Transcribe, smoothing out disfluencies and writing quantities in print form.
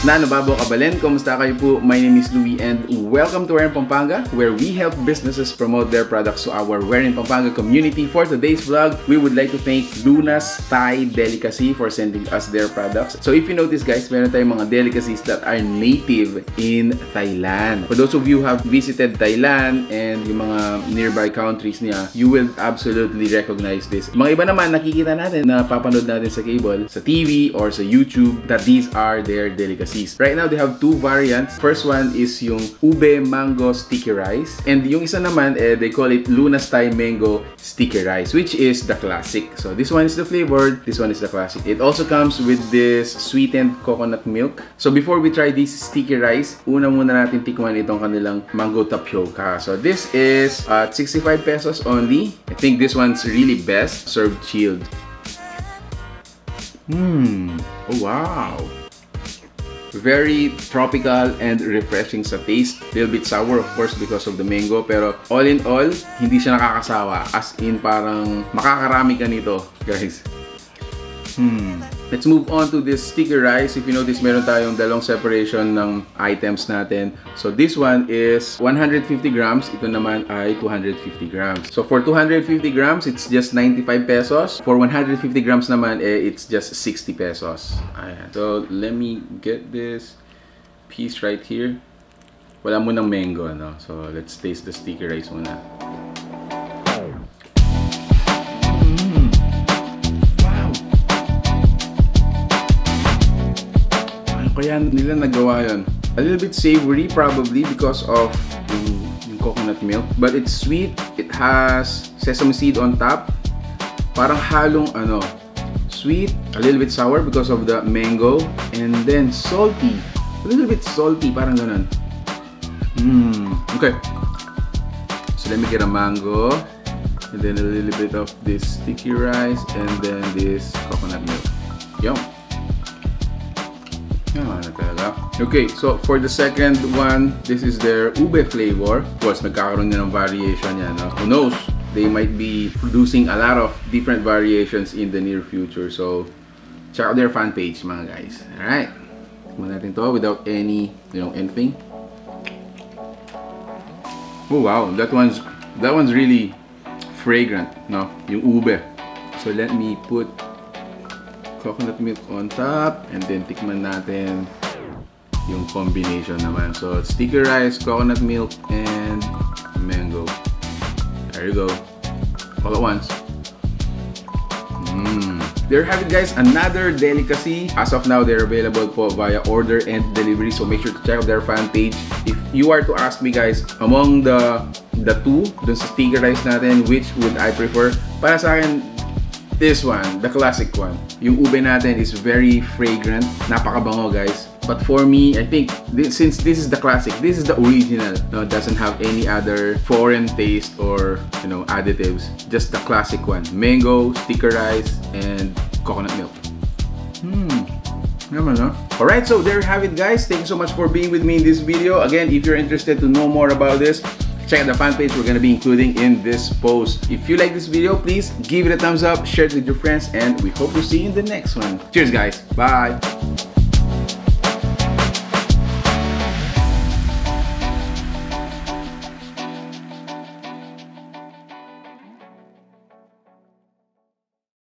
Na nababaw kabalin, kumusta kayo po? My name is Louie and welcome to Where in Pampanga, where we help businesses promote their products to our Where in Pampanga community. For today's vlog, we would like to thank Luna's Thai Delicacy for sending us their products. So if you notice guys, meron tayong mga delicacies that are native in Thailand. For those of you who have visited Thailand and yung mga nearby countries niya, you will absolutely recognize this. Mga iba naman, nakikita natin na papanood natin sa cable, sa TV, or sa YouTube, that these are their delicacies. Right now, they have two variants. First one is yung ube mango sticky rice. And yung isa naman, they call it Luna's Thai mango sticky rice, which is the classic. So this one is the flavored, this one is the classic. It also comes with this sweetened coconut milk. So before we try this sticky rice, una muna natin tikman itong kanilang mango tapioca. So this is 65 pesos only. I think this one's really best served chilled. Oh wow! Very tropical and refreshing sa taste. Little bit sour of course because of the mango, pero all in all, hindi siya nakakasawa. As in parang makakarami ka nito, guys. Let's move on to this sticky rice. If you notice, meron tayong dalawang separation ng items natin. So this one is 150 grams. Ito naman ay 250 grams. So for 250 grams, it's just 95 pesos. For 150 grams naman, it's just 60 pesos. Ayan. So let me get this piece right here. Wala munang mango, no? So let's taste the sticky rice muna. Kaya nila nagawa yun. A little bit savory probably because of yung coconut milk. But it's sweet. It has sesame seed on top. Parang halong sweet. A little bit sour because of the mango. And then salty. A little bit salty. Parang ganun. Okay. So let me get a mango. And then a little bit of this sticky rice. And then this coconut milk. Yum. Okay, so for the second one, this is their ube flavor. Of course, nagkakaroon na ng variation yan. No? Who knows? They might be producing a lot of different variations in the near future. So, check out their fan page, mga guys. Alright. Tignan natin to without any, anything. Oh wow, that one's really fragrant, no? Yung ube. So let me put coconut milk on top and then tikman natin yung combination naman. So sticky rice, coconut milk, and mango. There you go. All at once. There you have it guys, another delicacy. As of now, they're available po via order and delivery. So make sure to check out their fan page. If you are to ask me guys, among the two, dun sa sticky rice natin, which would I prefer? Para sa akin, this one, the classic one. Yung ube natin is very fragrant. Napakabango guys. But for me, I think since this is the classic, this is the original. No, it doesn't have any other foreign taste or additives. Just the classic one. Mango, sticky rice, and coconut milk. Naman, no? Alright, so there you have it guys. Thank you so much for being with me in this video. Again, if you're interested to know more about this, check out the fan page we're going to be including in this post. If you like this video, please give it a thumbs up, share it with your friends, and we hope to see you in the next one. Cheers guys. Bye.